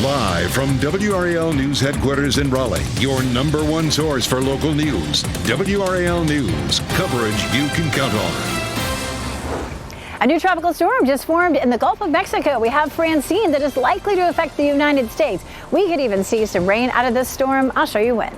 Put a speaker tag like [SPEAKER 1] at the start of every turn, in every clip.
[SPEAKER 1] Live from WRAL News headquarters in Raleigh, your number one source for local news. WRAL News, coverage you can count on.
[SPEAKER 2] A new tropical storm just formed in the Gulf of Mexico. We have Francine that is likely to affect the United States. We could even see some rain out of this storm. I'll show you when.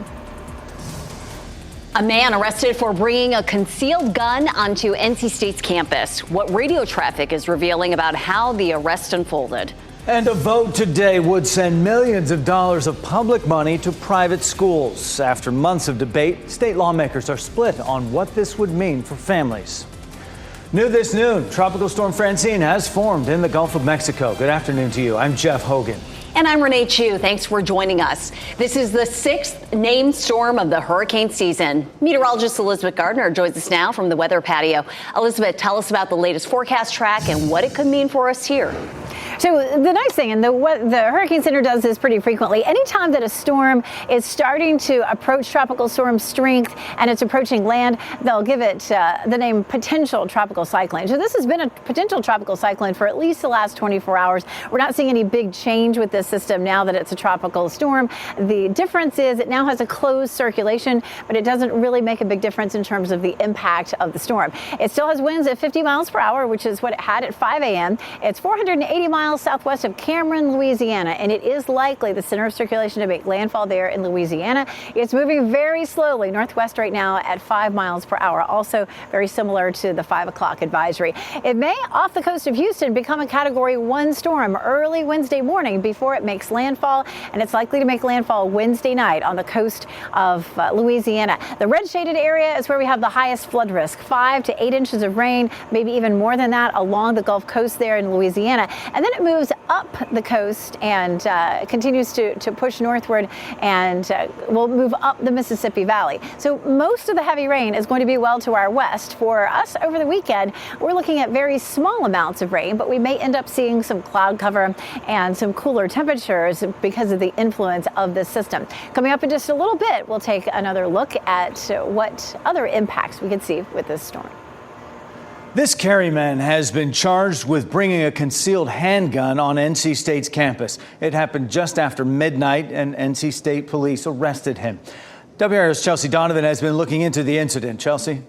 [SPEAKER 2] A man arrested for bringing a concealed gun onto NC State's campus. What radio traffic is revealing about how the arrest unfolded.
[SPEAKER 3] And a vote today would send millions of dollars of public money to private schools. After months of debate, state lawmakers are split on what this would mean for families. New this noon, Tropical Storm Francine has formed in the Gulf of Mexico. Good afternoon to you. I'm Jeff Hogan.
[SPEAKER 4] And I'm Renee Chu. Thanks for joining us. This is the sixth named storm of the hurricane season. Meteorologist Elizabeth Gardner joins us now from the weather patio. Elizabeth, tell us about the latest forecast track and what it could mean for us here.
[SPEAKER 2] So the nice thing, and the Hurricane Center does this pretty frequently, anytime that a storm is starting to approach tropical storm strength and it's approaching land, they'll give it the name potential tropical cyclone. So this has been a potential tropical cyclone for at least the last 24 hours. We're not seeing any big change with this system now that it's a tropical storm. The difference is it now has a closed circulation, but it doesn't really make a big difference in terms of the impact of the storm. It still has winds at 50 miles per hour, which is what it had at 5 a.m. It's 480 miles southwest of Cameron, Louisiana, and it is likely the center of circulation to make landfall there in Louisiana. It's moving very slowly northwest right now at 5 miles per hour, also very similar to the 5 o'clock advisory. It may, off the coast of Houston, become a Category 1 storm early Wednesday morning before it makes landfall, and it's likely to make landfall Wednesday night on the coast of Louisiana. The red shaded area is where we have the highest flood risk, 5 to 8 inches of rain, maybe even more than that along the Gulf Coast there in Louisiana. And then it moves up the coast and continues to push northward and will move up the Mississippi Valley. So most of the heavy rain is going to be well to our west. For us over the weekend, we're looking at very small amounts of rain, but we may end up seeing some cloud cover and some cooler temperatures because of the influence of this system. Coming up in just a little bit, we'll take another look at what other impacts we could see with this storm.
[SPEAKER 3] This Kerryman has been charged with bringing a concealed handgun on NC State's campus. It happened just after midnight, and NC State police arrested him. WRAL's Chelsea Donovan has been looking into the incident. Chelsea?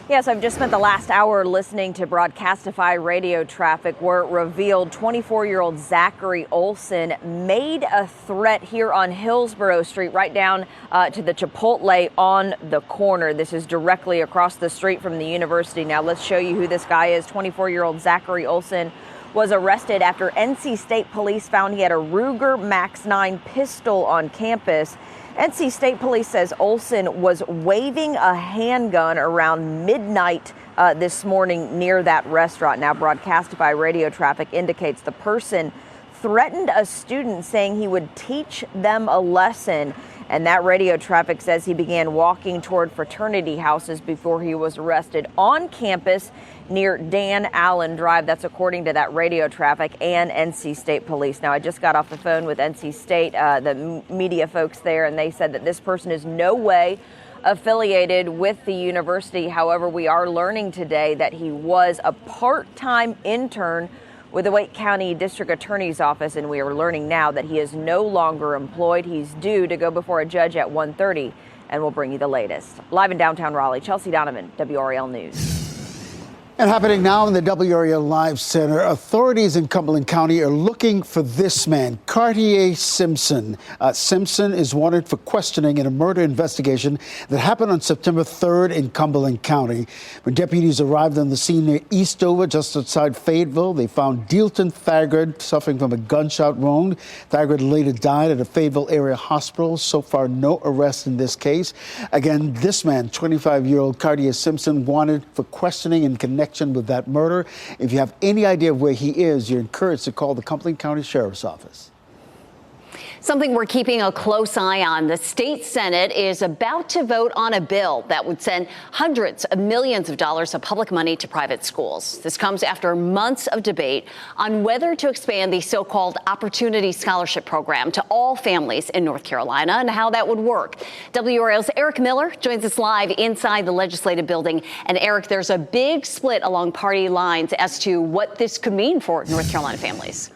[SPEAKER 5] Yes, I've just spent the last hour listening to Broadcastify radio traffic where it revealed 24-year-old Zachary Olson made a threat here on Hillsborough Street, right down to the Chipotle on the corner. This is directly across the street from the university. Now let's show you who this guy is. 24-year-old Zachary Olson was arrested after NC State police found he had a Ruger Max 9 pistol on campus. NC State police says Olson was waving a handgun around midnight this morning near that restaurant. Now, Broadcastify radio traffic indicates the person threatened a student saying he would teach them a lesson. And that radio traffic says he began walking toward fraternity houses before he was arrested on campus near Dan Allen Drive. That's according to that radio traffic and NC State police. Now, I just got off the phone with NC State, the media folks there, and they said that this person is no way affiliated with the university. However, we are learning today that he was a part-time intern with the Wake County District Attorney's Office, and we are learning now that he is no longer employed. He's due to go before a judge at 1:30, and we'll bring you the latest. Live in downtown Raleigh, Chelsea Donovan, WRAL News.
[SPEAKER 6] And happening now in the WRAL Live Center, authorities in Cumberland County are looking for this man, Cartier Simpson. Simpson is wanted for questioning in a murder investigation that happened on September 3rd in Cumberland County. When deputies arrived on the scene near Eastover, just outside Fayetteville, they found Dealton Thagard suffering from a gunshot wound. Thagard later died at a Fayetteville area hospital. So far, no arrest in this case. Again, this man, 25-year-old Cartier Simpson, wanted for questioning in connection with that murder. If you have any idea of where he is, you're encouraged to call the Cumberland County Sheriff's Office.
[SPEAKER 4] Something we're keeping a close eye on. The state Senate is about to vote on a bill that would send hundreds of millions of dollars of public money to private schools. This comes after months of debate on whether to expand the so-called Opportunity Scholarship Program to all families in North Carolina and how that would work. WRAL's Eric Miller joins us live inside the legislative building. And Eric, there's a big split along party lines as to what this could mean for North Carolina families.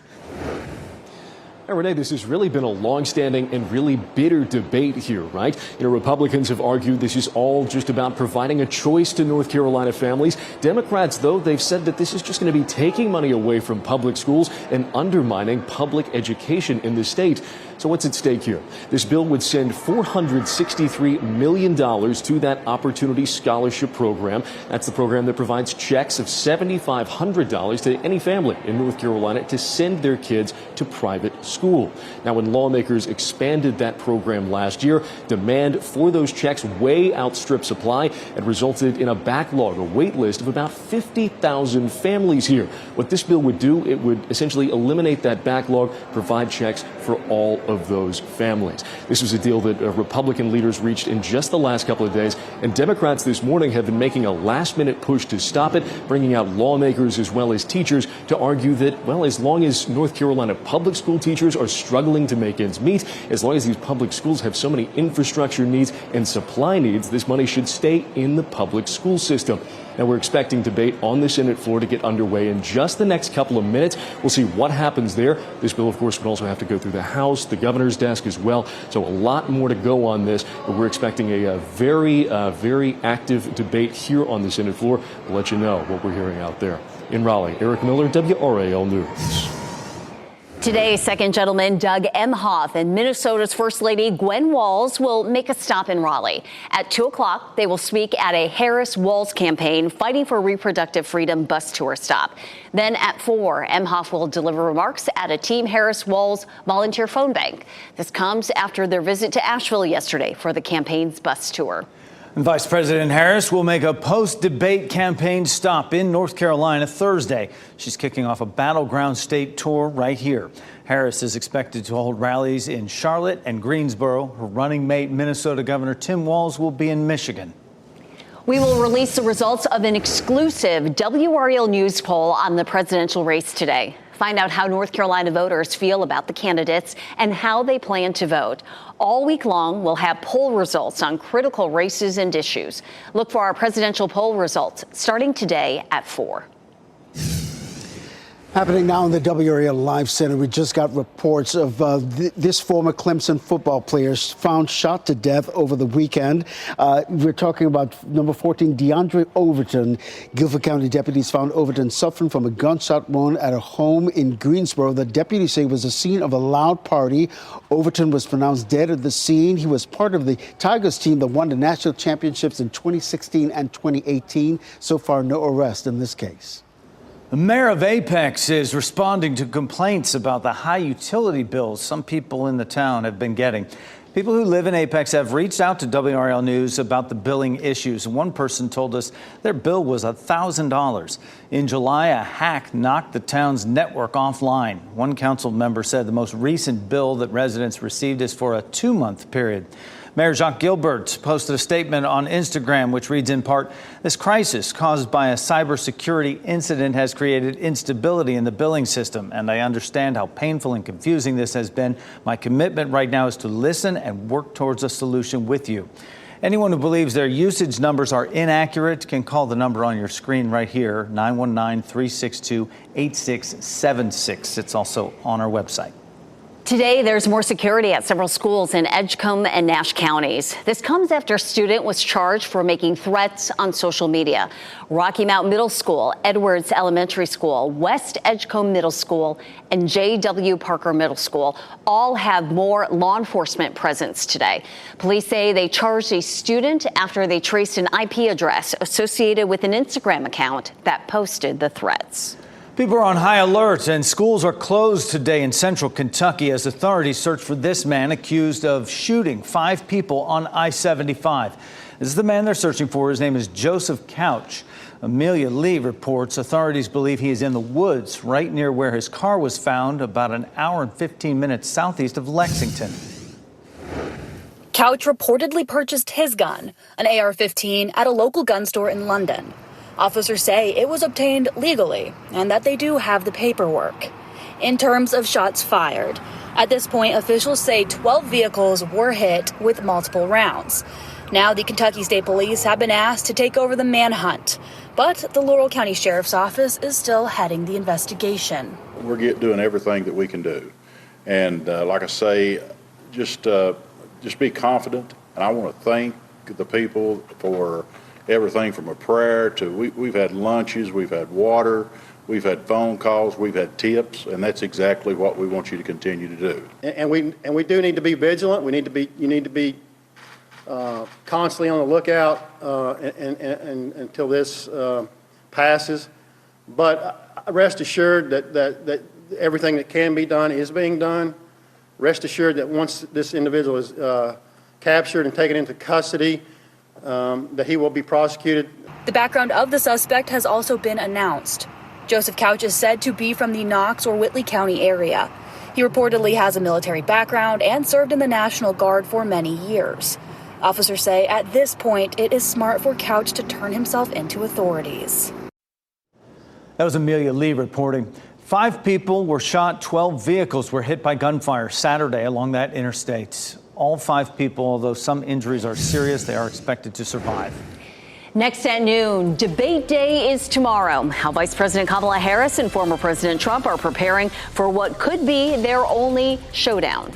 [SPEAKER 7] Now, Renee, this has really been a long-standing and really bitter debate here, right? Republicans have argued this is all just about providing a choice to North Carolina families. Democrats, though, they've said that this is just going to be taking money away from public schools and undermining public education in the state. So what's at stake here? This bill would send $463 million to that Opportunity Scholarship Program. That's the program that provides checks of $7,500 to any family in North Carolina to send their kids to private school. Now, when lawmakers expanded that program last year, demand for those checks way outstripped supply and resulted in a backlog, a wait list of about 50,000 families here. What this bill would do, it would essentially eliminate that backlog, provide checks for all of those families. This was a deal that Republican leaders reached in just the last couple of days, and Democrats this morning have been making a last-minute push to stop it, bringing out lawmakers as well as teachers to argue that, well, as long as North Carolina public school teachers are struggling to make ends meet, as long as these public schools have so many infrastructure needs and supply needs, this money should stay in the public school system. Now, we're expecting debate on the Senate floor to get underway in just the next couple of minutes. We'll see what happens there. This bill, of course, would also have to go through the House, the governor's desk as well. So a lot more to go on this. But we're expecting a very active debate here on the Senate floor. We'll let you know what we're hearing out there. In Raleigh, Eric Miller, WRAL News.
[SPEAKER 4] Today, Second Gentleman Doug Emhoff and Minnesota's First Lady Gwen Walz will make a stop in Raleigh. At 2 o'clock, they will speak at a Harris-Walz campaign Fighting for Reproductive Freedom bus tour stop. Then at 4, Emhoff will deliver remarks at a Team Harris-Walz volunteer phone bank. This comes after their visit to Asheville yesterday for the campaign's bus tour.
[SPEAKER 3] Vice President Harris will make a post-debate campaign stop in North Carolina Thursday. She's kicking off a battleground state tour right here. Harris is expected to hold rallies in Charlotte and Greensboro. Her running mate, Minnesota Governor Tim Walz, will be in Michigan.
[SPEAKER 4] We will release the results of an exclusive WRAL News poll on the presidential race today. Find out how North Carolina voters feel about the candidates and how they plan to vote. All week long, we'll have poll results on critical races and issues. Look for our presidential poll results starting today at 4.
[SPEAKER 6] Happening now in the WRAL Live Center, we just got reports of this former Clemson football player found shot to death over the weekend. We're talking about number 14, DeAndre Overton. Guilford County deputies found Overton suffering from a gunshot wound at a home in Greensboro. The deputies say was the scene of a loud party. Overton was pronounced dead at the scene. He was part of the Tigers team that won the national championships in 2016 and 2018. So far, no arrest in this case.
[SPEAKER 3] The mayor of Apex is responding to complaints about the high utility bills some people in the town have been getting. People who live in Apex have reached out to WRAL News about the billing issues. One person told us their bill was $1,000. In July, a hack knocked the town's network offline. One council member said the most recent bill that residents received is for a 2-month period. Mayor Jacques Gilbert posted a statement on Instagram, which reads in part, "This crisis caused by a cybersecurity incident has created instability in the billing system, and I understand how painful and confusing this has been. My commitment right now is to listen and work towards a solution with you." Anyone who believes their usage numbers are inaccurate can call the number on your screen right here, 919-362-8676. It's also on our website.
[SPEAKER 4] Today, there's more security at several schools in Edgecombe and Nash counties. This comes after a student was charged for making threats on social media. Rocky Mount Middle School, Edwards Elementary School, West Edgecombe Middle School, and J.W. Parker Middle School all have more law enforcement presence today. Police say they charged a student after they traced an IP address associated with an Instagram account that posted the threats.
[SPEAKER 3] People are on high alert, and schools are closed today in central Kentucky as authorities search for this man accused of shooting 5 people on I-75. This is the man they're searching for. His name is Joseph Couch. Amelia Lee reports authorities believe he is in the woods right near where his car was found, about an hour and 15 minutes southeast of Lexington.
[SPEAKER 8] Couch reportedly purchased his gun, an AR-15, at a local gun store in London. Officers say it was obtained legally and that they do have the paperwork. In terms of shots fired, at this point, officials say 12 vehicles were hit with multiple rounds. Now, the Kentucky State Police have been asked to take over the manhunt, but the Laurel County Sheriff's Office is still heading the investigation.
[SPEAKER 9] We're doing everything that we can do And like I say, just be confident. And I want to thank the people for everything from a prayer to we've had lunches, we've had water, we've had phone calls, we've had tips, and that's exactly what we want you to continue to do.
[SPEAKER 10] And we do need to be vigilant. You need to be constantly on the lookout and until this passes. But rest assured that everything that can be done is being done. Rest assured that once this individual is captured and taken into custody, that he will be prosecuted.
[SPEAKER 8] The background of the suspect has also been announced. Joseph Couch is said to be from the Knox or Whitley County area. He reportedly has a military background and served in the National Guard for many years. Officers say at this point, it is smart for Couch to turn himself into authorities.
[SPEAKER 3] That was Amelia Lee reporting. 5 people were shot, 12 vehicles were hit by gunfire Saturday along that interstate. All 5 people, although some injuries are serious, they are expected to survive.
[SPEAKER 4] Next at noon, debate day is tomorrow. How Vice President Kamala Harris and former President Trump are preparing for what could be their only showdown.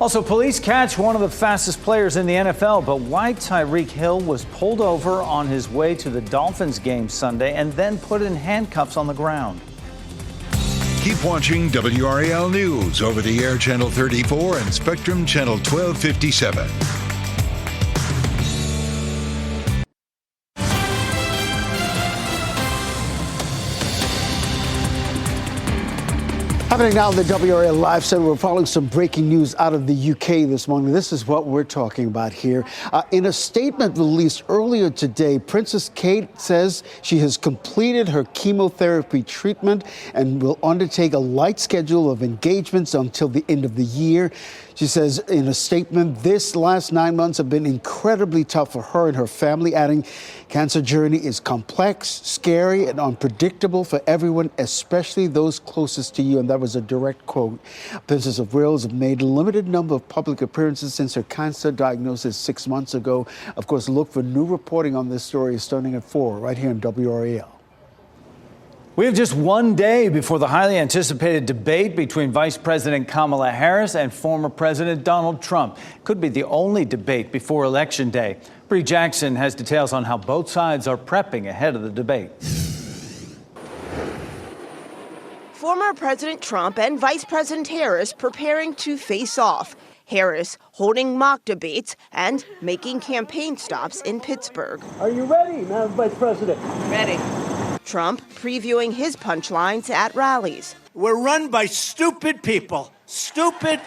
[SPEAKER 3] Also, police catch one of the fastest players in the NFL, but why Tyreek Hill was pulled over on his way to the Dolphins game Sunday and then put in handcuffs on the ground.
[SPEAKER 1] Keep watching WRAL News over the air Channel 34 and Spectrum Channel 1257.
[SPEAKER 6] Happening now in the WRAL Live Center, we're following some breaking news out of the UK this morning. This is what we're talking about here. In a statement released earlier today, Princess Kate says she has completed her chemotherapy treatment and will undertake a light schedule of engagements until the end of the year. She says in a statement, this last 9 months have been incredibly tough for her and her family, adding, cancer journey is complex, scary, and unpredictable for everyone, especially those closest to you. And that was a direct quote. Princess of Wales have made a limited number of public appearances since her cancer diagnosis 6 months ago. Of course, look for new reporting on this story starting at 4 right here in WRAL.
[SPEAKER 3] We have just one day before the highly anticipated debate between Vice President Kamala Harris and former President Donald Trump. Could be the only debate before Election Day. Bree Jackson has details on how both sides are prepping ahead of the debate.
[SPEAKER 11] Former President Trump and Vice President Harris preparing to face off. Harris holding mock debates and making campaign stops in Pittsburgh.
[SPEAKER 12] Are you ready, Madam Vice President?
[SPEAKER 11] Ready. Trump previewing his punchlines at rallies.
[SPEAKER 12] We're run by stupid people. Stupid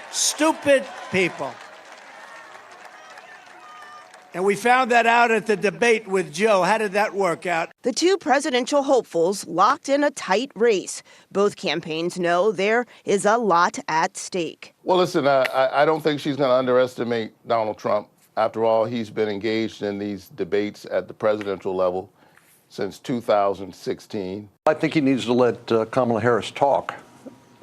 [SPEAKER 12] people. And we found that out at the debate with Joe. How did that work out?
[SPEAKER 11] The two presidential hopefuls locked in a tight race. Both campaigns know there is a lot at stake.
[SPEAKER 13] Well, listen, I don't think she's going to underestimate Donald Trump. After all, he's been engaged in these debates at the presidential level since 2016.
[SPEAKER 14] I think he needs to let Kamala Harris talk,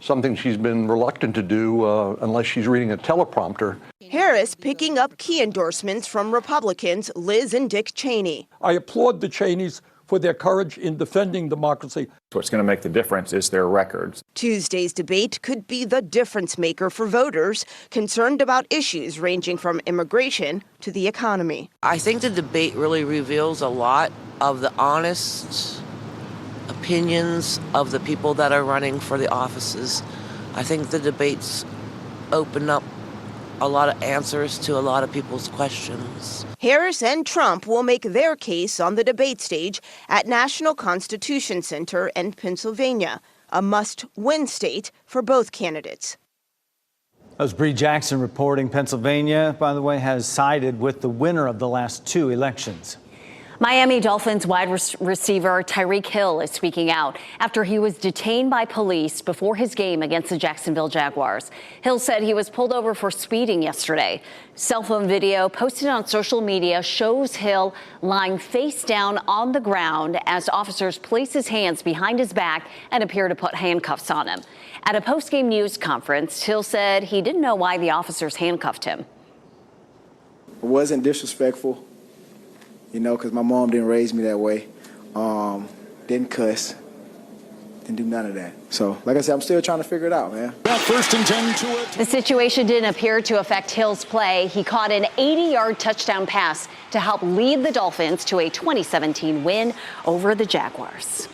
[SPEAKER 14] something she's been reluctant to do unless she's reading a teleprompter.
[SPEAKER 11] Harris picking up key endorsements from Republicans Liz and Dick Cheney.
[SPEAKER 15] I applaud the Cheneys for their courage in defending democracy.
[SPEAKER 16] What's going to make the difference is their records.
[SPEAKER 11] Tuesday's debate could be the difference maker for voters concerned about issues ranging from immigration to the economy.
[SPEAKER 17] I think the debate really reveals a lot of the honest opinions of the people that are running for the offices. I think the debates open up a lot of answers to a lot of people's questions.
[SPEAKER 11] Harris and Trump will make their case on the debate stage at National Constitution Center in Pennsylvania, a must-win state for both candidates.
[SPEAKER 3] That was Bree Jackson reporting. Pennsylvania, by the way, has sided with the winner of the last 2 elections.
[SPEAKER 4] Miami Dolphins wide receiver Tyreek Hill is speaking out after he was detained by police before his game against the Jacksonville Jaguars. Hill said he was pulled over for speeding yesterday. Cell phone video posted on social media shows Hill lying face down on the ground as officers place his hands behind his back and appear to put handcuffs on him. At a post-game news conference, Hill said he didn't know why the officers handcuffed him.
[SPEAKER 18] It wasn't disrespectful. You know, because my mom didn't raise me that way. Didn't cuss. do none of that. So, like I said, I'm still trying to figure it out, man.
[SPEAKER 1] That 1st and 10 to it.
[SPEAKER 4] The situation didn't appear to affect Hill's play. He caught an 80-yard touchdown pass to help lead the Dolphins to a 2017 win over the Jaguars.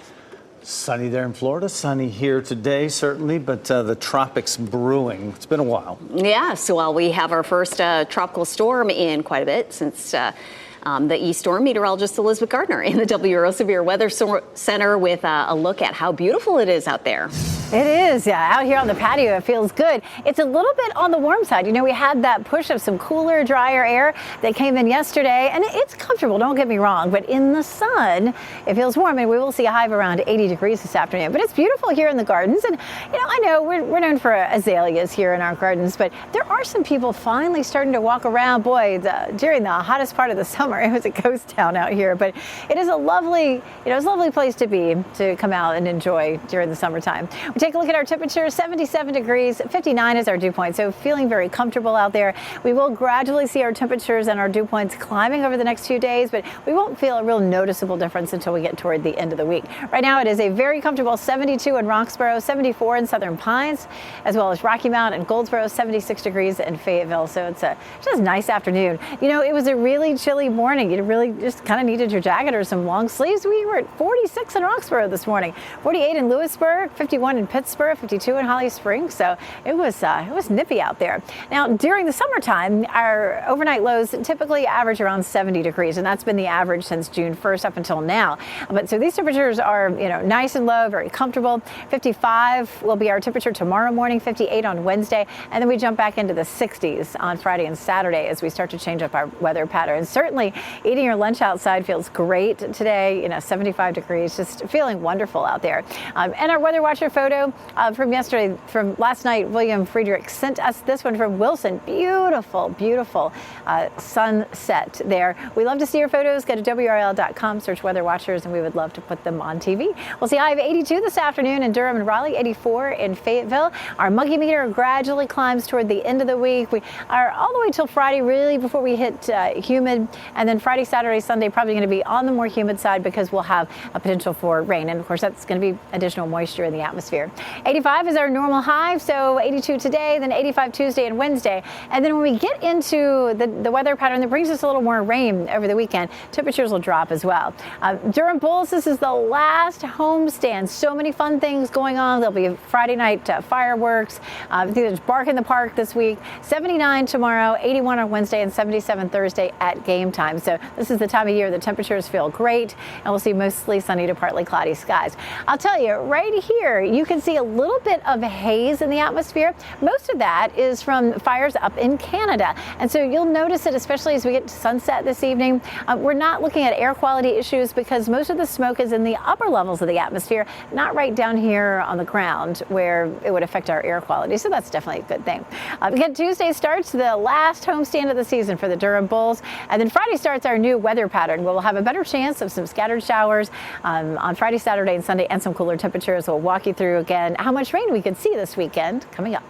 [SPEAKER 3] Sunny there in Florida, sunny here today, certainly, but the tropics brewing. It's been a while.
[SPEAKER 4] Yes, well, we have our first tropical storm in quite a bit since the East Storm. Meteorologist Elizabeth Gardner in the WRAL Severe Weather Center with a look at how beautiful it is out there.
[SPEAKER 2] It is, yeah. Out here on the patio, it feels good. It's a little bit on the warm side. You know, we had that push of some cooler, drier air that came in yesterday, and it's comfortable, don't get me wrong, but in the sun, it feels warm, and we will see a high of around 80 degrees this afternoon. But it's beautiful here in the gardens, and, you know, I know we're known for azaleas here in our gardens, but there are some people finally starting to walk around. Boy, during the hottest part of the summer, it was a ghost town out here, but it is a lovely, it's a lovely place to be, to come out and enjoy during the summertime. Take a look at our temperature, 77 degrees, 59 is our dew point, so feeling very comfortable out there. We will gradually see our temperatures and our dew points climbing over the next few days, but we won't feel a real noticeable difference until we get toward the end of the week. Right now, it is a very comfortable 72 in Roxborough, 74 in Southern Pines, as well as Rocky Mount and Goldsboro, 76 degrees in Fayetteville, so it's just a nice afternoon. You know, it was a really chilly morning. You really just kind of needed your jacket or some long sleeves. We were at 46 in Roxborough this morning, 48 in Lewisburg, 51 in Pittsburgh, 52 in Holly Springs. So it was nippy out there. Now, during the summertime, our overnight lows typically average around 70 degrees, and that's been the average since June 1st up until now. But so these temperatures are, nice and low, very comfortable. 55 will be our temperature tomorrow morning, 58 on Wednesday, and then we jump back into the 60s on Friday and Saturday as we start to change up our weather patterns. Certainly, eating your lunch outside feels great today, 75 degrees, just feeling wonderful out there. And our Weather Watcher photo from last night, William Friedrich sent us this one from Wilson. Beautiful, beautiful sunset there. We love to see your photos. Go to WRAL.com, search Weather Watchers, and we would love to put them on TV. We'll see a high of 82 this afternoon in Durham and Raleigh, 84 in Fayetteville. Our muggy meter gradually climbs toward the end of the week. We are all the way till Friday, really, before we hit humid, and then Friday, Saturday, Sunday, probably going to be on the more humid side because we'll have a potential for rain. And of course, that's going to be additional moisture in the atmosphere. 85 is our normal high, so 82 today, then 85 Tuesday and Wednesday. And then when we get into the weather pattern that brings us a little more rain over the weekend, temperatures will drop as well. Durham Bulls, this is the last homestand. So many fun things going on. There'll be Friday night fireworks. I think there's Bark in the Park this week. 79 tomorrow, 81 on Wednesday, and 77 Thursday at game time. So this is the time of year the temperatures feel great, and we'll see mostly sunny to partly cloudy skies. I'll tell you, right here, you can see a little bit of haze in the atmosphere. Most of that is from fires up in Canada. And so you'll notice it, especially as we get to sunset this evening. We're not looking at air quality issues because most of the smoke is in the upper levels of the atmosphere, not right down here on the ground where it would affect our air quality. So that's definitely a good thing. Again, Tuesday starts the last homestand of the season for the Durham Bulls. And then Friday starts our new weather pattern. We'll have a better chance of some scattered showers on Friday, Saturday, and Sunday, and some cooler temperatures. We'll walk you through again how much rain we could see this weekend coming up.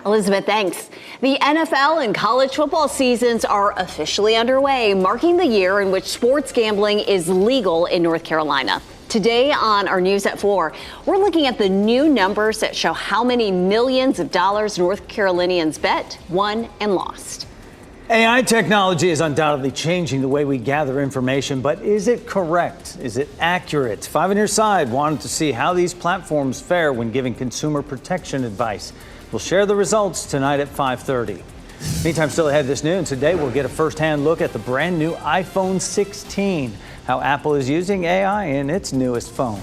[SPEAKER 4] Elizabeth, thanks. The NFL and college football seasons are officially underway, marking the year in which sports gambling is legal in North Carolina. Today on our News at 4, we're looking at the new numbers that show how many millions of dollars North Carolinians bet, won, and lost.
[SPEAKER 3] AI technology is undoubtedly changing the way we gather information, but is it correct? Is it accurate? Five on Your Side wanted to see how these platforms fare when giving consumer protection advice. We'll share the results tonight at 5:30. Meantime, still ahead this noon, today we'll get a first-hand look at the brand new iPhone 16, how Apple is using AI in its newest phone.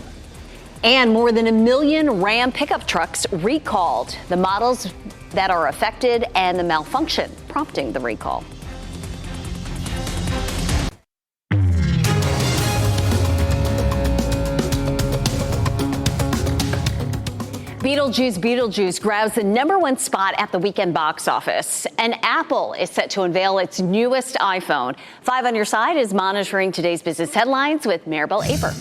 [SPEAKER 4] And more than 1 million Ram pickup trucks recalled. The models that are affected and the malfunction prompting the recall. Beetlejuice grabs the #1 spot at the weekend box office. And Apple is set to unveil its newest iPhone. 5 on Your Side is monitoring today's business headlines with Maribel Aper.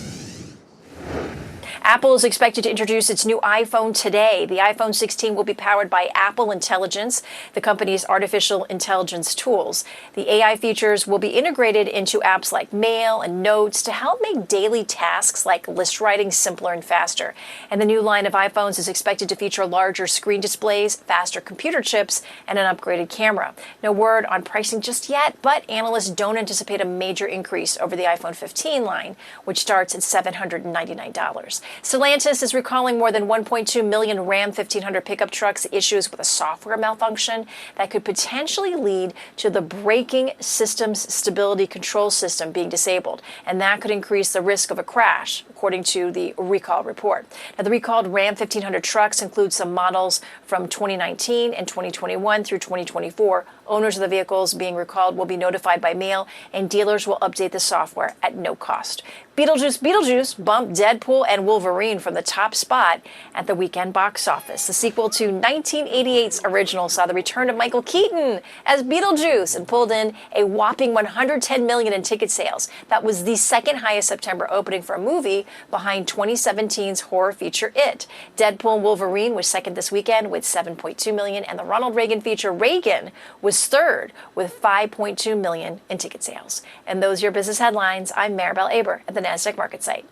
[SPEAKER 19] Apple is expected to introduce its new iPhone today. The iPhone 16 will be powered by Apple Intelligence, the company's artificial intelligence tools. The AI features will be integrated into apps like Mail and Notes to help make daily tasks like list writing simpler and faster. And the new line of iPhones is expected to feature larger screen displays, faster computer chips, and an upgraded camera. No word on pricing just yet, but analysts don't anticipate a major increase over the iPhone 15 line, which starts at $799. Stellantis is recalling more than 1.2 million Ram 1500 pickup trucks, issues with a software malfunction that could potentially lead to the braking system's stability control system being disabled, and that could increase the risk of a crash, according to the recall report. Now, the recalled Ram 1500 trucks include some models from 2019 and 2021 through 2024. Owners of the vehicles being recalled will be notified by mail, and dealers will update the software at no cost. Beetlejuice bumped Deadpool and Wolverine from the top spot at the weekend box office. The sequel to 1988's original saw the return of Michael Keaton as Beetlejuice and pulled in a whopping $110 million in ticket sales. That was the second highest September opening for a movie, behind 2017's horror feature It. Deadpool and Wolverine was second this weekend with $7.2 million, and the Ronald Reagan feature Reagan was third with $5.2 million in ticket sales. And those are your business headlines. I'm Maribel Aber at the NASDAQ market site.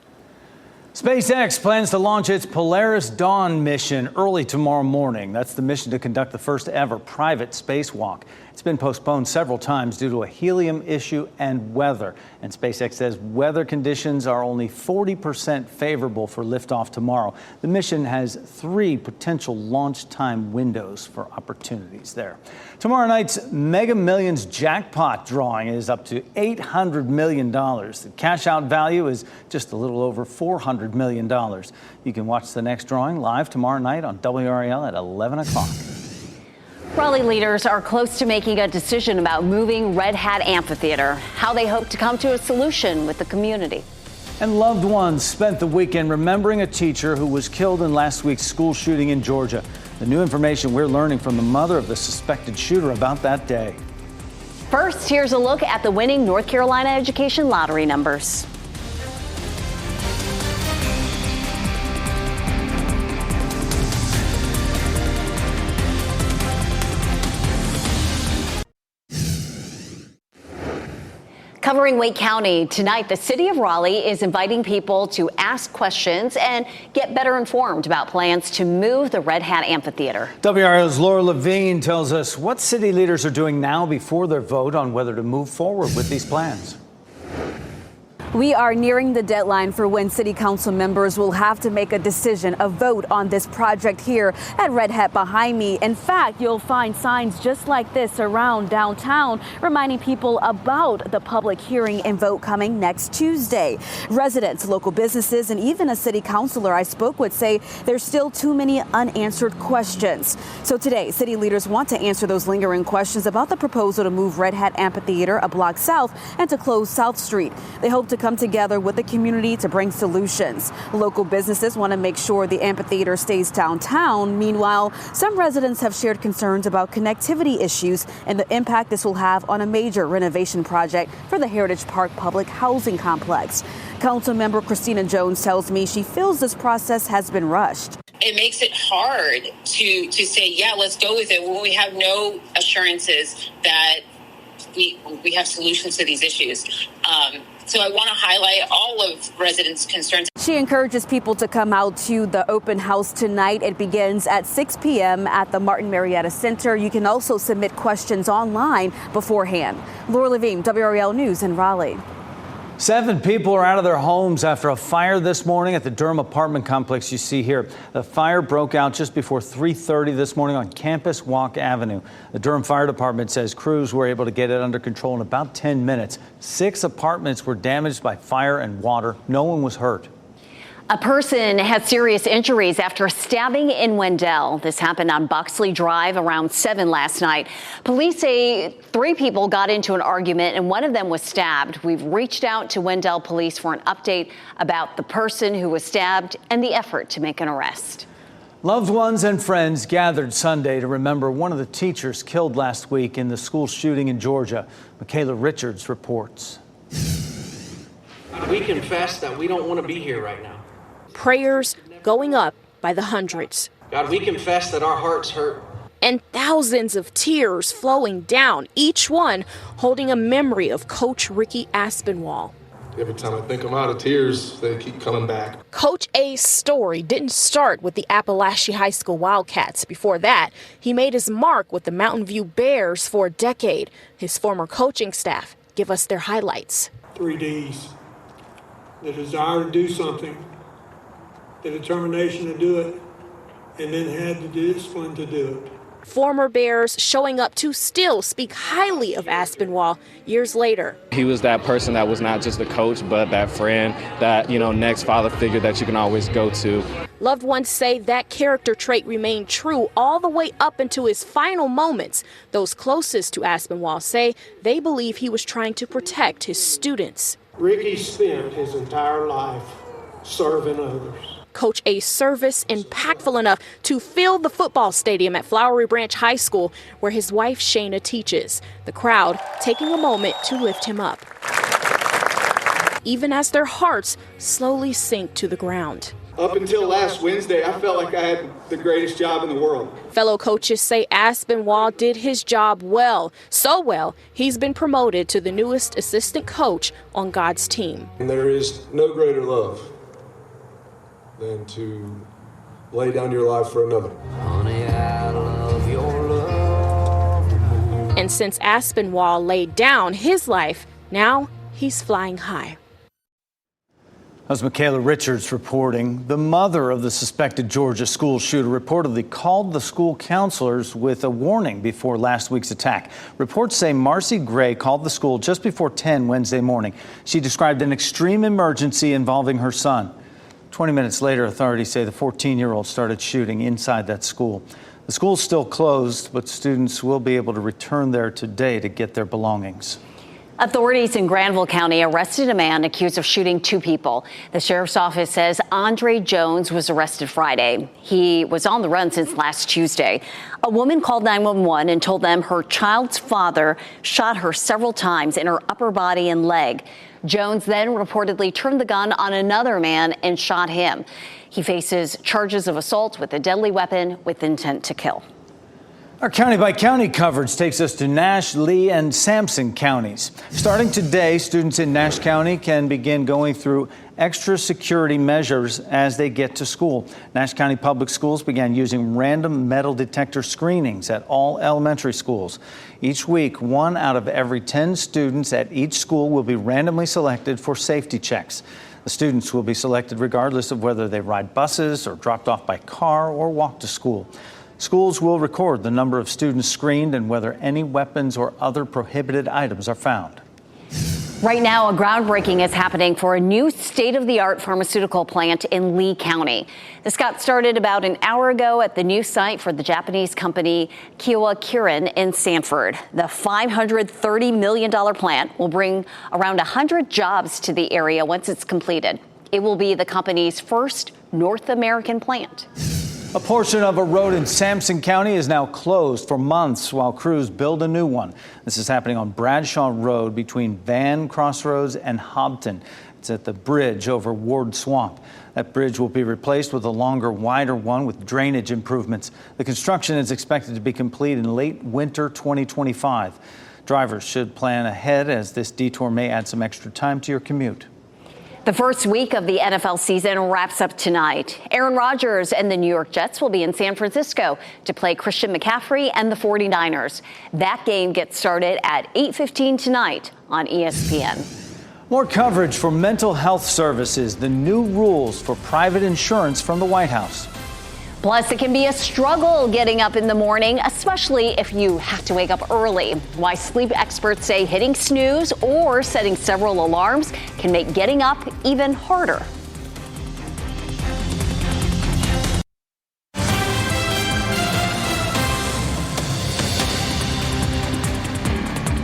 [SPEAKER 3] SpaceX plans to launch its Polaris Dawn mission early tomorrow morning. That's the mission to conduct the first ever private spacewalk. It's been postponed several times due to a helium issue and weather. And SpaceX says weather conditions are only 40% favorable for liftoff tomorrow. The mission has 3 potential launch time windows for opportunities there. Tomorrow night's Mega Millions jackpot drawing is up to $800 million. The cash out value is just a little over $400 million. You can watch the next drawing live tomorrow night on WRAL at 11 o'clock.
[SPEAKER 4] Raleigh leaders are close to making a decision about moving Red Hat Amphitheater, how they hope to come to a solution with the community.
[SPEAKER 3] And loved ones spent the weekend remembering a teacher who was killed in last week's school shooting in Georgia. The new information we're learning from the mother of the suspected shooter about that day.
[SPEAKER 4] First, here's a look at the winning North Carolina Education Lottery numbers. Covering Wake County tonight, the city of Raleigh is inviting people to ask questions and get better informed about plans to move the Red Hat Amphitheater.
[SPEAKER 3] WRAL's Laura Levine tells us what city leaders are doing now before their vote on whether to move forward with these plans.
[SPEAKER 20] We are nearing the deadline for when city council members will have to make a decision, a vote on this project here at Red Hat behind me. In fact, you'll find signs just like this around downtown reminding people about the public hearing and vote coming next Tuesday. Residents, local businesses, and even a city councilor I spoke with say there's still too many unanswered questions. So today, city leaders want to answer those lingering questions about the proposal to move Red Hat Amphitheater a block south and to close South Street. They hope to come together with the community to bring solutions. Local businesses want to make sure the amphitheater stays downtown. Meanwhile, some residents have shared concerns about connectivity issues and the impact this will have on a major renovation project for the Heritage Park public housing complex. Councilmember Christina Jones tells me she feels this process has been rushed.
[SPEAKER 21] It makes it hard to say, yeah, let's go with it when we have no assurances that we have solutions to these issues. So I want to highlight all of residents' concerns.
[SPEAKER 20] She encourages people to come out to the open house tonight. It begins at 6 p.m. at the Martin Marietta Center. You can also submit questions online beforehand. Laura Levine, WRAL News in Raleigh.
[SPEAKER 3] 7 people are out of their homes after a fire this morning at the Durham apartment complex you see here. The fire broke out just before 3:30 this morning on Campus Walk Avenue. The Durham Fire Department says crews were able to get it under control in about 10 minutes. 6 apartments were damaged by fire and water. No one was hurt.
[SPEAKER 4] A person had serious injuries after a stabbing in Wendell. This happened on Buxley Drive around 7 last night. Police say 3 people got into an argument and one of them was stabbed. We've reached out to Wendell Police for an update about the person who was stabbed and the effort to make an arrest.
[SPEAKER 3] Loved ones and friends gathered Sunday to remember one of the teachers killed last week in the school shooting in Georgia. Michaela Richards reports.
[SPEAKER 22] We confess that we don't want to be here right now.
[SPEAKER 5] prayers going up by the hundreds.
[SPEAKER 22] God, we confess that our hearts hurt.
[SPEAKER 5] And thousands of tears flowing down, each one holding a memory of Coach Ricky Aspinwall.
[SPEAKER 23] Every time I think I'm out of tears, they keep coming back.
[SPEAKER 5] Coach A's story didn't start with the Appalachia High School Wildcats. Before that, he made his mark with the Mountain View Bears for a decade. His former coaching staff give us their highlights.
[SPEAKER 24] 3 Ds. The desire to do something, the determination to do it, and then had the discipline to do it.
[SPEAKER 5] Former Bears showing up to still speak highly of Aspinwall years later.
[SPEAKER 16] He was that person that was not just a coach, but that friend, that, next father figure that you can always go to.
[SPEAKER 5] Loved ones say that character trait remained true all the way up into his final moments. Those closest to Aspinwall say they believe he was trying to protect his students.
[SPEAKER 24] Ricky spent his entire life serving others.
[SPEAKER 5] Coach A's service impactful enough to fill the football stadium at Flowery Branch High School, where his wife Shayna teaches. The crowd taking a moment to lift him up, even as their hearts slowly sink to the ground.
[SPEAKER 22] Up until last Wednesday, I felt like I had the greatest job in the world.
[SPEAKER 5] Fellow coaches say Aspinwall did his job well, so well he's been promoted to the newest assistant coach on God's team.
[SPEAKER 23] And there is no greater love than to lay down your life for another.
[SPEAKER 22] Honey, I love your love.
[SPEAKER 5] And since Aspinwall laid down his life, now he's flying high.
[SPEAKER 3] As Michaela Richards reporting, the mother of the suspected Georgia school shooter reportedly called the school counselors with a warning before last week's attack. Reports say Marcy Gray called the school just before 10 Wednesday morning. She described an extreme emergency involving her son. 20 minutes later, authorities say the 14-year-old started shooting inside that school. The school's still closed, but students will be able to return there today to get their belongings.
[SPEAKER 4] Authorities in Granville County arrested a man accused of shooting 2 people. The sheriff's office says Andre Jones was arrested Friday. He was on the run since last Tuesday. A woman called 911 and told them her child's father shot her several times in her upper body and leg. Jones then reportedly turned the gun on another man and shot him. He faces charges of assault with a deadly weapon with intent to kill.
[SPEAKER 3] Our county-by-county coverage takes us to Nash, Lee, and Sampson counties. Starting today, students in Nash County can begin going through extra security measures as they get to school. Nash County Public Schools began using random metal detector screenings at all elementary schools. Each week, 1 out of every 10 students at each school will be randomly selected for safety checks. The students will be selected regardless of whether they ride buses or dropped off by car or walk to school. Schools will record the number of students screened and whether any weapons or other prohibited items are found.
[SPEAKER 4] Right now, a groundbreaking is happening for a new state-of-the-art pharmaceutical plant in Lee County. This got started about an hour ago at the new site for the Japanese company Kyowa Kirin in Sanford. The $530 million plant will bring around 100 jobs to the area once it's completed. It will be the company's first North American plant.
[SPEAKER 3] A portion of a road in Sampson County is now closed for months while crews build a new one. This is happening on Bradshaw Road between Van Crossroads and Hobton. It's at the bridge over Ward Swamp. That bridge will be replaced with a longer, wider one with drainage improvements. The construction is expected to be complete in late winter 2025. Drivers should plan ahead as this detour may add some extra time to your commute.
[SPEAKER 4] The first week of the NFL season wraps up tonight. Aaron Rodgers and the New York Jets will be in San Francisco to play Christian McCaffrey and the 49ers. That game gets started at 8:15 tonight on ESPN.
[SPEAKER 3] More coverage for mental health services, the new rules for private insurance from the White House.
[SPEAKER 4] Plus, it can be a struggle getting up in the morning, especially if you have to wake up early. Why sleep experts say hitting snooze or setting several alarms can make getting up even harder.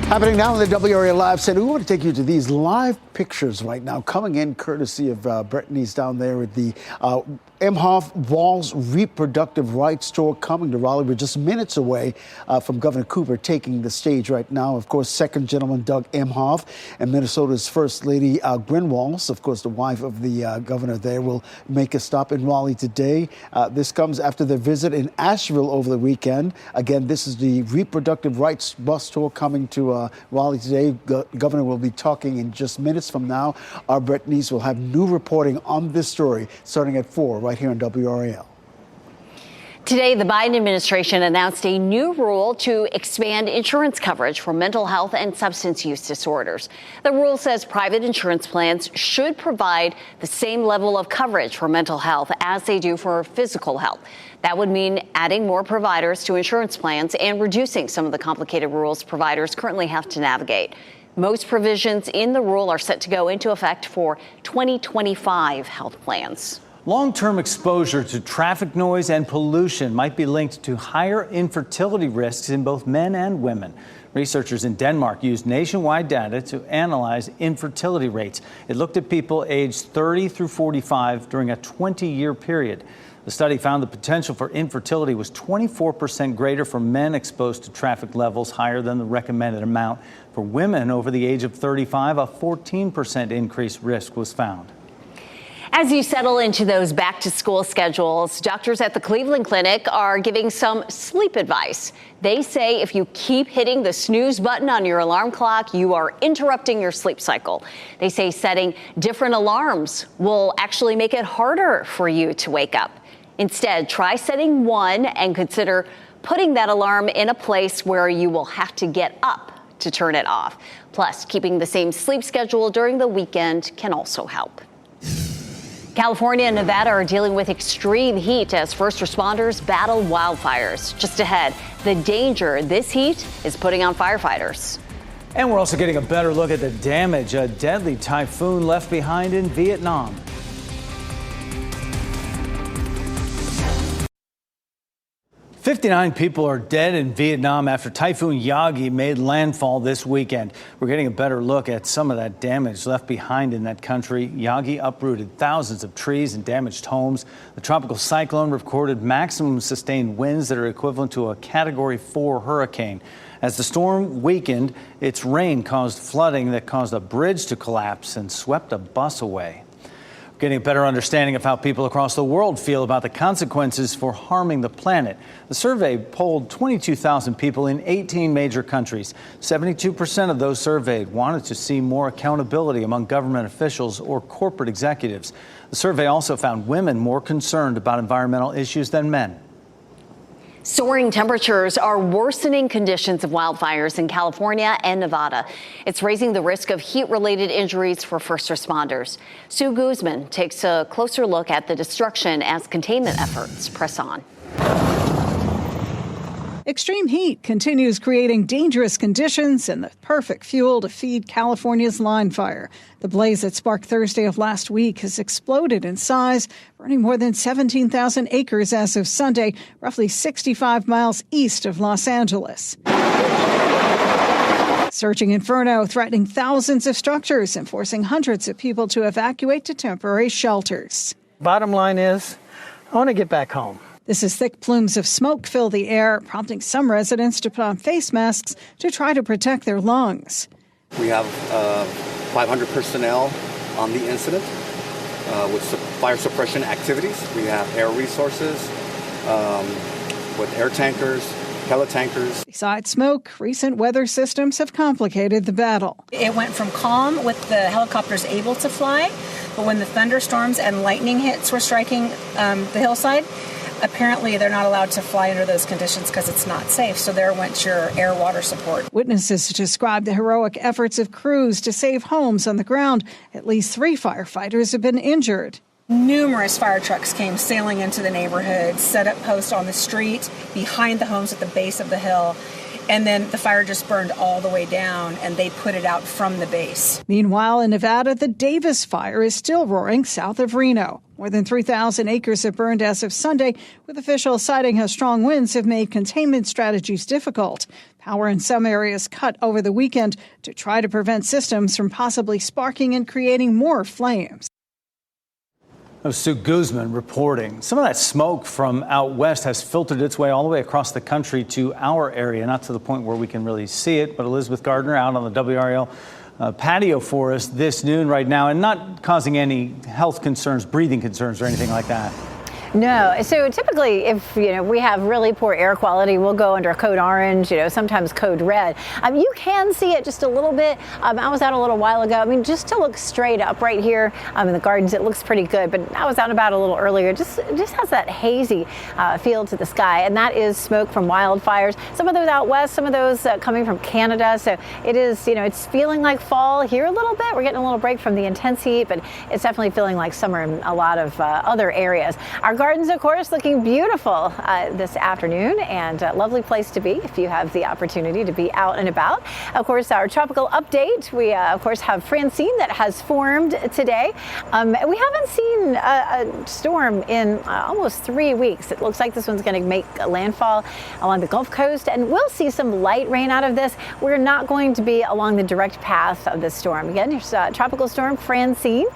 [SPEAKER 6] Happening now in the WRAL Live Center. We want to take you to these live pictures right now, coming in courtesy of Brittany's down there at the Imhoff Wall's reproductive rights tour coming to Raleigh. We're just minutes away from Governor Cooper taking the stage right now. Of course, Second Gentleman Doug Imhoff and Minnesota's First Lady Gwen Walz, of course, the wife of the governor there, will make a stop in Raleigh today. This comes after their visit in Asheville over the weekend. Again, this is the reproductive rights bus tour coming to Raleigh today. Governor will be talking in just minutes from now. Our Brett Neese will have new reporting on this story starting at 4 right here on WRAL.
[SPEAKER 4] Today, the Biden administration announced a new rule to expand insurance coverage for mental health and substance use disorders. The rule says private insurance plans should provide the same level of coverage for mental health as they do for physical health. That would mean adding more providers to insurance plans and reducing some of the complicated rules providers currently have to navigate. Most provisions in the rule are set to go into effect for 2025 health plans.
[SPEAKER 3] Long-term exposure to traffic noise and pollution might be linked to higher infertility risks in both men and women. Researchers in Denmark used nationwide data to analyze infertility rates. It looked at people aged 30 through 45 during a 20-year period. The study found the potential for infertility was 24% greater for men exposed to traffic levels higher than the recommended amount. For women over the age of 35, a 14% increased risk was found.
[SPEAKER 4] As you settle into those back-to-school schedules, doctors at the Cleveland Clinic are giving some sleep advice. They say if you keep hitting the snooze button on your alarm clock, you are interrupting your sleep cycle. They say setting different alarms will actually make it harder for you to wake up. Instead, try setting one and consider putting that alarm in a place where you will have to get up to turn it off. Plus, keeping the same sleep schedule during the weekend can also help. California and Nevada are dealing with extreme heat as first responders battle wildfires. Just ahead, the danger this heat is putting on firefighters.
[SPEAKER 3] And we're also getting a better look at the damage a deadly typhoon left behind in Vietnam. $59 people are dead in Vietnam after Typhoon Yagi made landfall this weekend. We're getting a better look at some of that damage left behind in that country. Yagi uprooted thousands of trees and damaged homes. The tropical cyclone recorded maximum sustained winds that are equivalent to a Category 4 hurricane. As the storm weakened, its rain caused flooding that caused a bridge to collapse and swept a bus away. Getting a better understanding of how people across the world feel about the consequences for harming the planet. The survey polled 22,000 people in 18 major countries. 72% of those surveyed wanted to see more accountability among government officials or corporate executives. The survey also found women more concerned about environmental issues than men.
[SPEAKER 4] Soaring temperatures are worsening conditions of wildfires in California and Nevada. It's raising the risk of heat-related injuries for first responders. Sue Guzman takes a closer look at the destruction as containment efforts press on.
[SPEAKER 7] Extreme heat continues creating dangerous conditions and the perfect fuel to feed California's line fire. The blaze that sparked Thursday of last week has exploded in size, burning more than 17,000 acres as of Sunday, roughly 65 miles east of Los Angeles. Surging inferno threatening thousands of structures and forcing hundreds of people to evacuate to temporary shelters.
[SPEAKER 8] Bottom line is, I want to get back home.
[SPEAKER 7] This is thick plumes of smoke fill the air, prompting some residents to put on face masks to try to protect their lungs.
[SPEAKER 9] We have 500 personnel on the incident with fire suppression activities. We have air resources with air tankers, tankers.
[SPEAKER 7] Besides smoke, recent weather systems have complicated the battle.
[SPEAKER 10] It went from calm with the helicopters able to fly, but when the thunderstorms and lightning hits were striking the hillside, apparently they're not allowed to fly under those conditions because it's not safe. So there went your air water support.
[SPEAKER 7] Witnesses described the heroic efforts of crews to save homes on the ground. At least 3 firefighters have been injured.
[SPEAKER 10] Numerous fire trucks came sailing into the neighborhood, set up posts on the street behind the homes at the base of the hill. And then the fire just burned all the way down, and they put it out from the base.
[SPEAKER 7] Meanwhile, in Nevada, the Davis fire is still roaring south of Reno. More than 3,000 acres have burned as of Sunday, with officials citing how strong winds have made containment strategies difficult. Power in some areas cut over the weekend to try to prevent systems from possibly sparking and creating more flames.
[SPEAKER 3] Sue Guzman reporting. Some of that smoke from out west has filtered its way all the way across the country to our area, not to the point where we can really see it. But Elizabeth Gardner out on the WRAL patio for us this noon right now, and not causing any health concerns, breathing concerns or anything like that.
[SPEAKER 2] No. So typically, if we have really poor air quality, we'll go under code orange, sometimes code red. You can see it just a little bit. I was out a little while ago. I mean, just to look straight up right here in the gardens, it looks pretty good. But I was out about a little earlier. Just has that hazy feel to the sky, and that is smoke from wildfires. Some of those out west, some of those coming from Canada. So it is, it's feeling like fall here a little bit. We're getting a little break from the intense heat, but it's definitely feeling like summer in a lot of other areas. Our gardens, of course, looking beautiful this afternoon, and a lovely place to be if you have the opportunity to be out and about. Of course, our tropical update, we of course have Francine that has formed today. We haven't seen a storm in almost 3 weeks. It looks like this one's going to make a landfall along the Gulf Coast, and we'll see some light rain out of this. We're not going to be along the direct path of this storm. Again, here's tropical storm Francine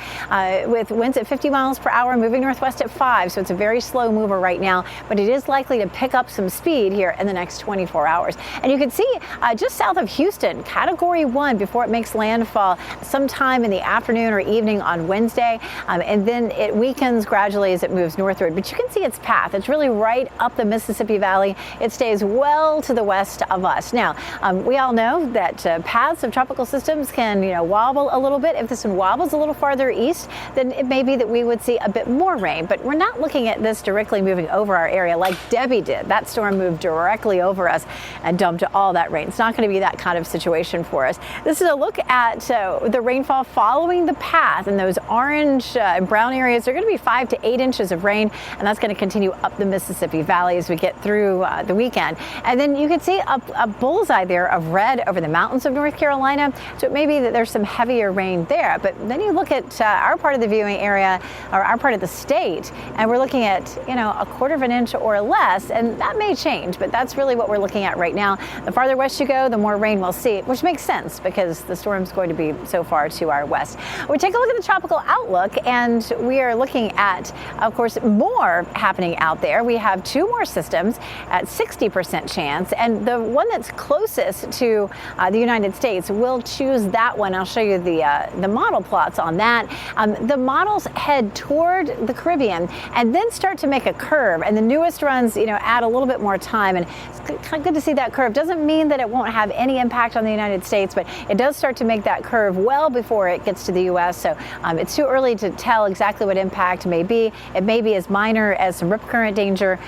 [SPEAKER 2] with winds at 50 miles per hour, moving northwest at 5, so it's a very slow mover right now, but it is likely to pick up some speed here in the next 24 hours. And you can see just south of Houston, Category 1 before it makes landfall sometime in the afternoon or evening on Wednesday, and then it weakens gradually as it moves northward. But you can see its path. It's really right up the Mississippi Valley. It stays well to the west of us. Now, we all know that paths of tropical systems can, wobble a little bit. If this one wobbles a little farther east, then it may be that we would see a bit more rain. But we're not looking at this directly moving over our area like Debbie did. That storm moved directly over us and dumped all that rain. It's not going to be that kind of situation for us. This is a look at the rainfall following the path, and those orange and brown areas. They're going to be 5 to 8 inches of rain, and that's going to continue up the Mississippi Valley as we get through the weekend. And then you can see a bullseye there of red over the mountains of North Carolina. So it may be that there's some heavier rain there. But then you look at our part of the viewing area, or our part of the state, and we're looking at a quarter of an inch or less, and that may change, but that's really what we're looking at right now. The farther west you go, the more rain we'll see, which makes sense because the storm's going to be so far to our west. We take a look at the tropical outlook, and we are looking at, of course, more happening out there. We have 2 more systems at 60% chance, and the one that's closest to the United States, we'll choose that one. I'll show you the model plots on that. The models head toward the Caribbean and then start to make a curve, and the newest runs add a little bit more time, and it's kind of good to see that curve. Doesn't mean that it won't have any impact on the United States, but it does start to make that curve well before it gets to the U.S. So it's too early to tell exactly what impact may be. It may be as minor as some rip current danger,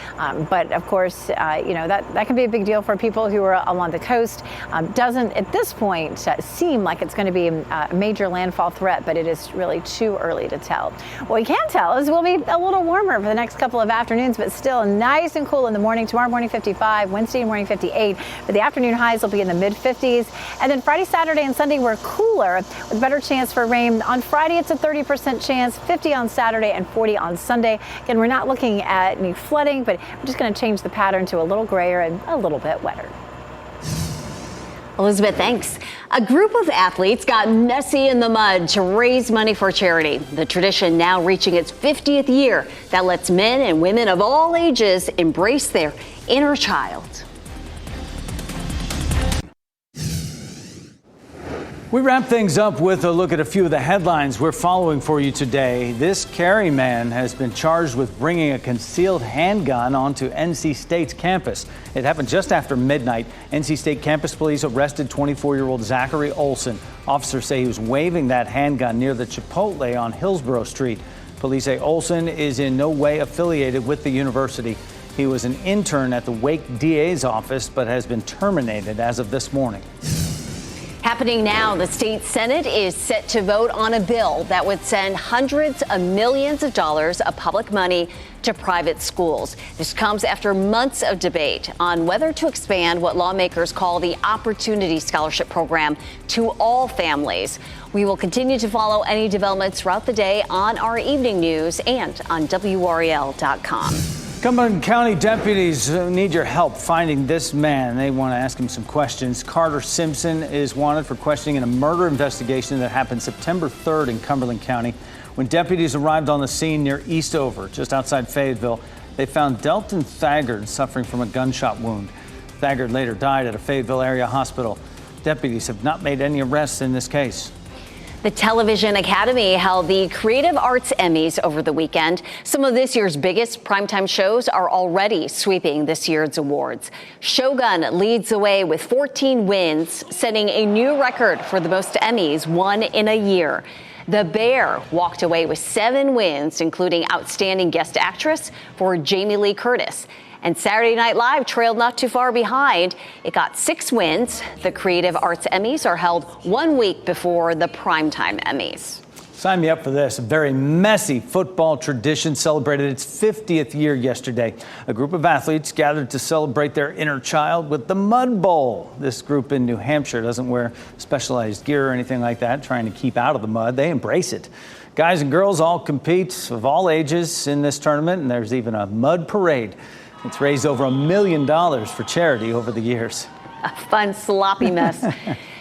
[SPEAKER 2] but of course that can be a big deal for people who are along the coast. Doesn't at this point seem like it's going to be a major landfall threat, but it is really too early to tell. What we can tell is we'll be a little warmer for the next couple of afternoons, but still nice and cool in the morning. Tomorrow morning 55, Wednesday morning 58, but the afternoon highs will be in the mid 50s. And then Friday, Saturday, and Sunday we're cooler with better chance for rain. On Friday it's a 30% chance, 50 on Saturday, and 40 on Sunday. Again, we're not looking at any flooding, but we're just going to change the pattern to a little grayer and a little bit wetter.
[SPEAKER 4] Elizabeth, thanks. A group of athletes got messy in the mud to raise money for charity. The tradition now reaching its 50th year that lets men and women of all ages embrace their inner child.
[SPEAKER 3] We wrap things up with a look at a few of the headlines we're following for you today. This Cary man has been charged with bringing a concealed handgun onto NC State's campus. It happened just after midnight. NC State campus police arrested 24-year-old Zachary Olson. Officers say he was waving that handgun near the Chipotle on Hillsborough Street. Police say Olson is in no way affiliated with the university. He was an intern at the Wake DA's office, but has been terminated as of this morning.
[SPEAKER 4] Happening now, the state Senate is set to vote on a bill that would send hundreds of millions of dollars of public money to private schools. This comes after months of debate on whether to expand what lawmakers call the Opportunity Scholarship Program to all families. We will continue to follow any developments throughout the day on our evening news and on WRAL.com.
[SPEAKER 3] Cumberland County deputies need your help finding this man. They want to ask him some questions. Carter Simpson is wanted for questioning in a murder investigation that happened September 3rd in Cumberland County. When deputies arrived on the scene near Eastover, just outside Fayetteville, they found Delton Thagard suffering from a gunshot wound. Thagard later died at a Fayetteville area hospital. Deputies have not made any arrests in this case.
[SPEAKER 4] The Television Academy held the Creative Arts Emmys over the weekend. Some of this year's biggest primetime shows are already sweeping this year's awards. Shogun leads the way with 14 wins, setting a new record for the most Emmys won in a year. The Bear walked away with 7 wins, including Outstanding Guest Actress for Jamie Lee Curtis. And Saturday Night Live trailed not too far behind. It got 6 wins. The Creative Arts Emmys are held 1 week before the Primetime Emmys.
[SPEAKER 3] Sign me up for this. A very messy football tradition celebrated its 50th year yesterday. A group of athletes gathered to celebrate their inner child with the Mud Bowl. This group in New Hampshire doesn't wear specialized gear or anything like that, trying to keep out of the mud. They embrace it. Guys and girls all compete of all ages in this tournament, and there's even a mud parade. It's raised over $1 million for charity over the years.
[SPEAKER 4] A fun, sloppy mess.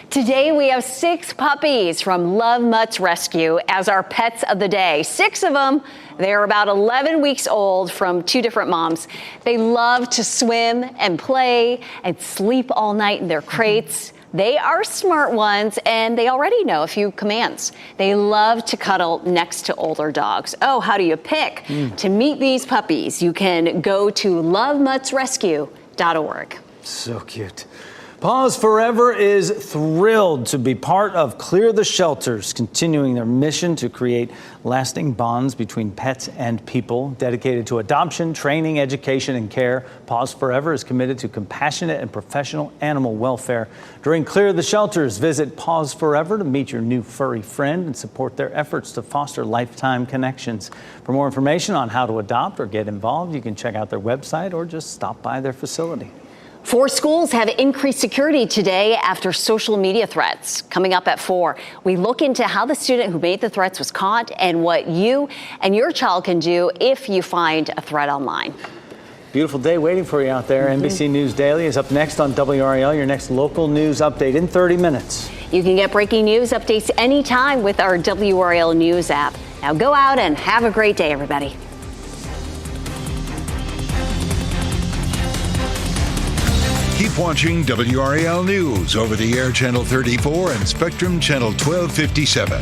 [SPEAKER 4] Today, we have 6 puppies from Love Mutt's Rescue as our pets of the day. 6 of them, they're about 11 weeks old from 2 different moms. They love to swim and play and sleep all night in their crates. They are smart ones, and they already know a few commands. They love to cuddle next to older dogs. Oh, how do you pick? To meet these puppies, you can go to lovemuttsrescue.org.
[SPEAKER 3] So cute. Paws Forever is thrilled to be part of Clear the Shelters, continuing their mission to create lasting bonds between pets and people. Dedicated to adoption, training, education, and care, Paws Forever is committed to compassionate and professional animal welfare. During Clear the Shelters, visit Paws Forever to meet your new furry friend and support their efforts to foster lifetime connections. For more information on how to adopt or get involved, you can check out their website or just stop by their facility.
[SPEAKER 4] 4 schools have increased security today after social media threats. Coming up at 4, we look into how the student who made the threats was caught and what you and your child can do if you find a threat online.
[SPEAKER 3] Beautiful day waiting for you out there. NBC News Daily is up next on WRAL, your next local news update in 30 minutes.
[SPEAKER 4] You can get breaking news updates anytime with our WRAL News app. Now go out and have a great day, everybody.
[SPEAKER 1] Keep watching WRAL News over the air Channel 34 and Spectrum Channel 1257.